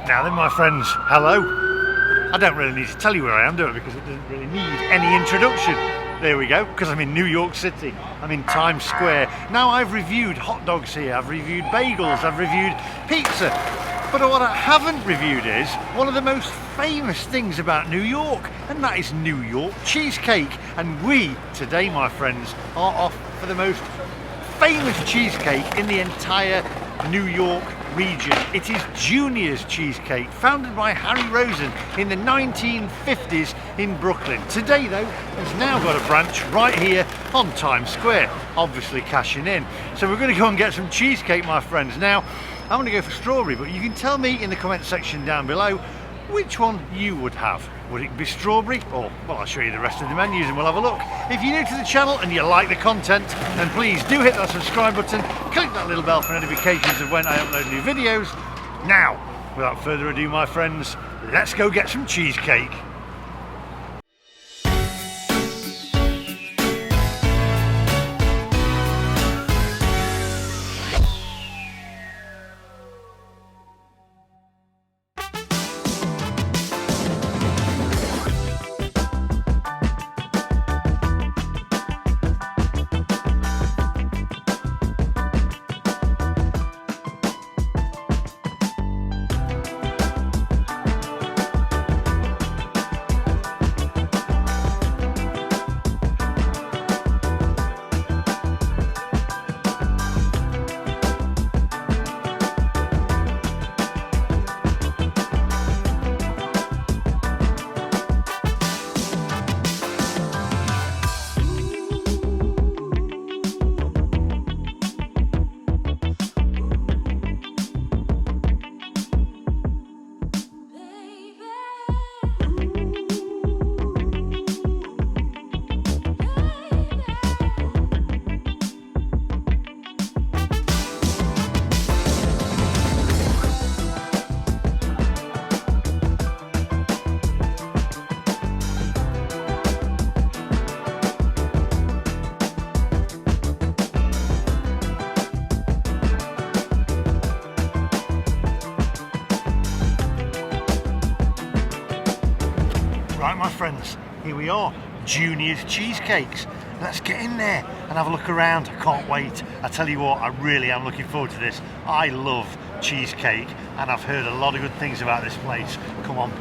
Now then, my friends, hello. I don't really need to tell you where I am, do I? Because it doesn't really need any introduction. There we go, because I'm in New York City. I'm in Times Square. Now, I've reviewed hot dogs here, I've reviewed bagels, I've reviewed pizza. But what I haven't reviewed is one of the most famous things about New York, and that is New York cheesecake. And we, today, my friends, are off for the most famous cheesecake in the entire New York region. It is Junior's Cheesecake, founded by Harry Rosen in the 1950s in Brooklyn. Today though, it's now got a branch right here on Times Square, obviously cashing in. So we're going to go and get some cheesecake, my friends. Now, I'm going to go for strawberry, but you can tell me in the comment section down below which one you would have. Would it be strawberry? Or, well, I'll show you the rest of the menus and we'll have a look. If you're new to the channel and you like the content, then please do hit that subscribe button, click that little bell for notifications of when I upload new videos. Now, without further ado, my friends, let's go get some cheesecake. Right, my friends, here we are, Junior's Cheesecakes. Let's get in there and have a look around. I can't wait. I tell you what, I really am looking forward to this. I love cheesecake and I've heard a lot of good things about this place. Come on.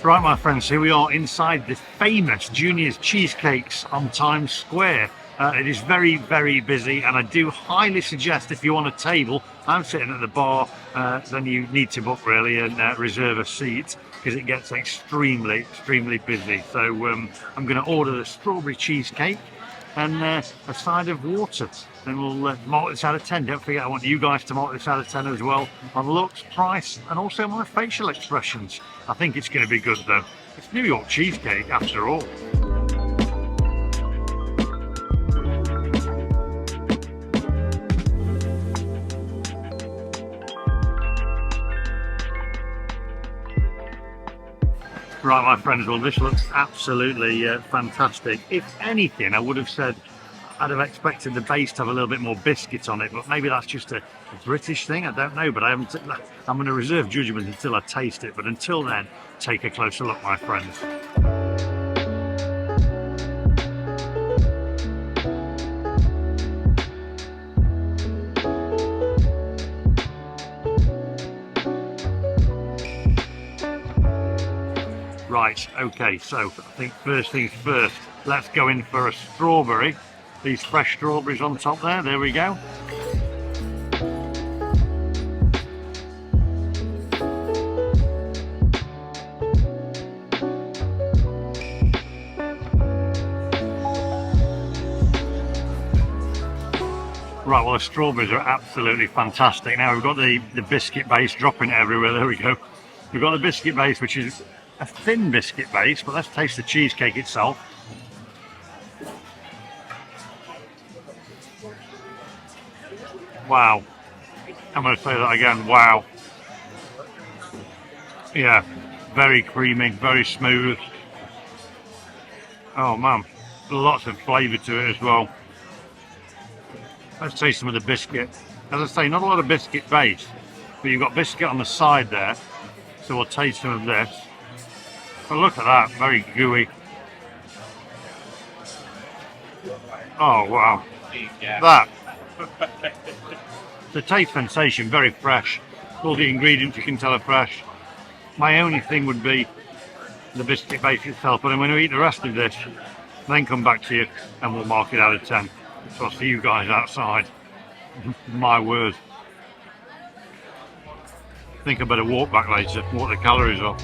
Right, my friends, here we are inside the famous Junior's Cheesecakes on Times Square. It is very, very busy, and I do highly suggest if you want a table, I'm sitting at the bar, then you need to book really and reserve a seat because it gets extremely, extremely busy. So I'm going to order the strawberry cheesecake and a side of water. Then we'll mark this out of 10. Don't forget, I want you guys to mark this out of 10 as well on looks, price, and also my facial expressions. I think it's going to be good though. It's New York cheesecake after all. Right, my friends, well, this looks absolutely fantastic. If anything, I would have said I'd have expected the base to have a little bit more biscuit on it, but maybe that's just a British thing, I don't know. But I'm going to reserve judgment until I taste it. But until then, take a closer look, my friends. Right, okay, so I think first things first, let's go in for a strawberry. These fresh strawberries on top there we go. Right, well, the strawberries are absolutely fantastic. Now we've got the biscuit base dropping everywhere, there we go. We've got the biscuit base, which is a thin biscuit base, but let's taste the cheesecake itself. Wow. I'm going to say that again, wow. Yeah, very creamy, very smooth. Oh man, lots of flavour to it as well. Let's taste some of the biscuit. As I say, not a lot of biscuit base, but you've got biscuit on the side there. So we'll taste some of this. But look at that, very gooey. Oh wow, that. The taste sensation, very fresh. All the ingredients you can tell are fresh. My only thing would be the biscuit base itself, but I'm going to eat the rest of this, then come back to you and we'll mark it out of 10. So I'll see you guys outside. My word. I think I better walk back later, walk the calories up.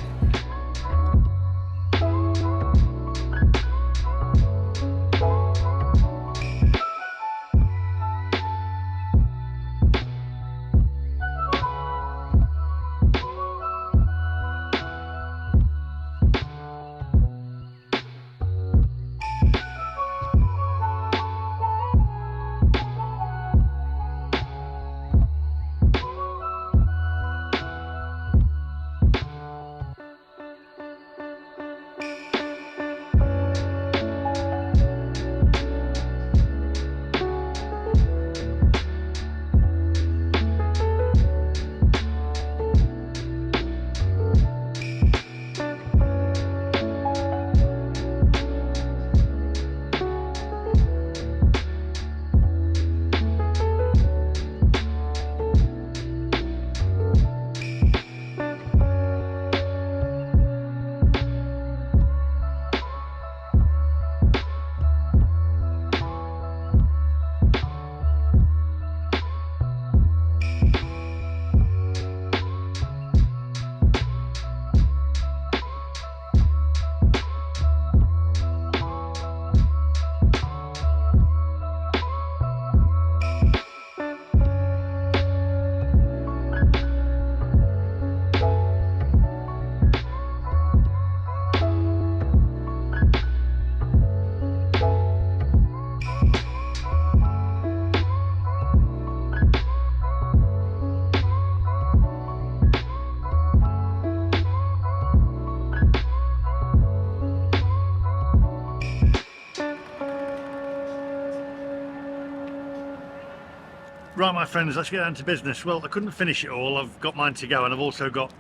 Right, my friends, let's get down to business. Well, I couldn't finish it all. I've got mine to go, and I've also got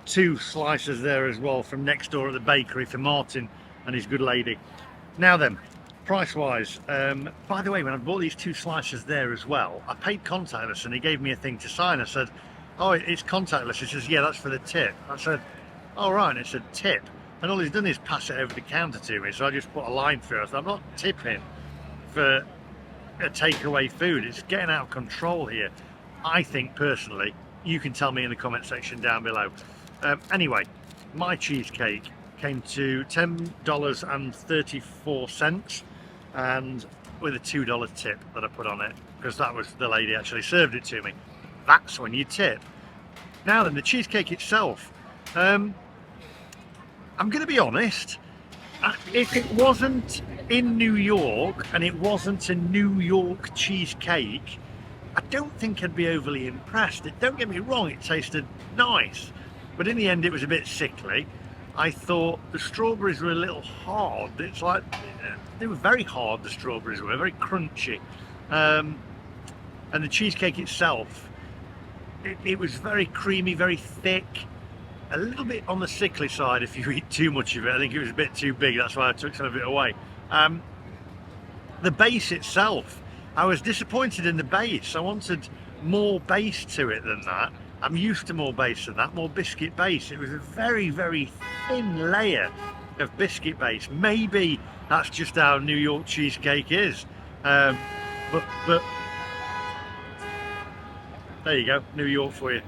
2 slices there as well from next door at the bakery for Martin and his good lady. Now then, price-wise, by the way, when I bought these 2 slices there as well, I paid contactless, and he gave me a thing to sign. I said, oh, it's contactless. He says, yeah, that's for the tip. I said, all right, and it said tip, and all he's done is pass it over the counter to me, so I just put a line through it. So I'm not tipping for a takeaway food. It's getting out of control here, I think, personally. You can tell me in the comment section down below. Anyway, my cheesecake came to $10.34, and with a $2 tip that I put on it, because that was the lady actually served it to me. That's when you tip. Now then, the cheesecake itself, I'm going to be honest, if it wasn't in New York and it wasn't a New York cheesecake, I don't think I'd be overly impressed. Don't get me wrong, it tasted nice, but in the end it was a bit sickly. I thought the strawberries were a little hard. It's like, they were very hard, the strawberries were, very crunchy. And the cheesecake itself, it was very creamy, very thick, a little bit on the sickly side if you eat too much of it. I think it was a bit too big, that's why I took some of it away. The base itself, I was disappointed in the base. I wanted more base to it than that. I'm used to more base than that, more biscuit base. It was a very, very thin layer of biscuit base. Maybe that's just how New York cheesecake is. But there you go, New York for you.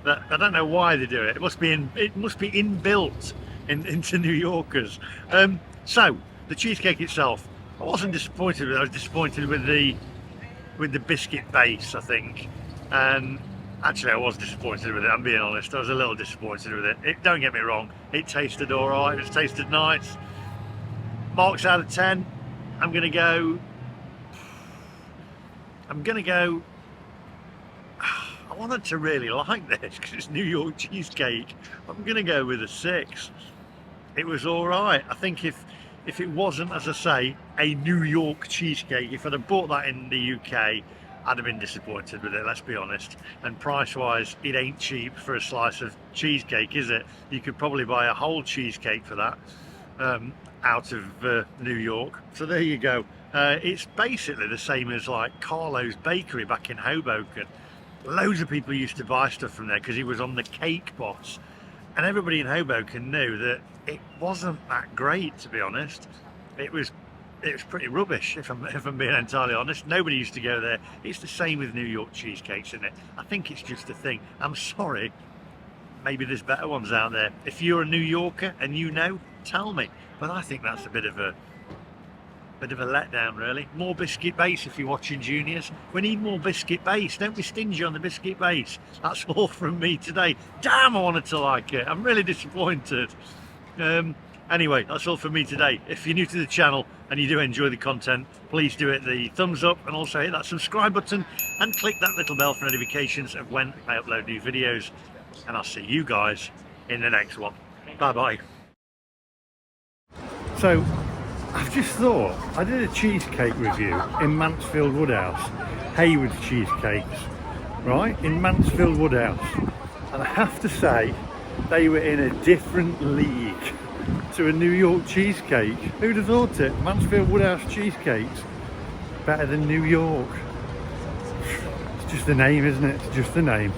I don't know why they do it. It must be inbuilt into New Yorkers. So the cheesecake itself, I wasn't disappointed with it. I was disappointed with the biscuit base, I think. And actually, I was disappointed with it. I'm being honest. I was a little disappointed with it. Don't get me wrong. It tasted all right. It tasted nice. Marks out of 10. I'm gonna go. I wanted to really like this because it's New York cheesecake. I'm gonna go with a 6. It was all right. I think if it wasn't, as I say, a New York cheesecake, if I'd have bought that in the UK, I'd have been disappointed with it, let's be honest. And price-wise, it ain't cheap for a slice of cheesecake, is it? You could probably buy a whole cheesecake for that out of New York. So there you go. It's basically the same as like Carlo's Bakery back in Hoboken. Loads of people used to buy stuff from there because he was on the cake boss. And everybody in Hoboken knew that it wasn't that great, to be honest. It was pretty rubbish, if I'm being entirely honest. Nobody used to go there. It's the same with New York cheesecakes, isn't it? I think it's just a thing. I'm sorry. Maybe there's better ones out there. If you're a New Yorker and you know, tell me. But I think that's a bit of a letdown, really. More biscuit base if you're watching Juniors. We need more biscuit base. Don't be stingy on the biscuit base. That's all from me today. Damn, I wanted to like it. I'm really disappointed. Anyway, that's all from me today. If you're new to the channel and you do enjoy the content, please do hit the thumbs up and also hit that subscribe button and click that little bell for notifications of when I upload new videos. And I'll see you guys in the next one. Bye bye. So, I've just thought, I did a cheesecake review in Mansfield Woodhouse, Hayward's Cheesecakes, right, in Mansfield Woodhouse, and I have to say, they were in a different league to a New York cheesecake. Who'd have thought it? Mansfield Woodhouse Cheesecakes, better than New York. It's just the name, isn't it? It's just the name.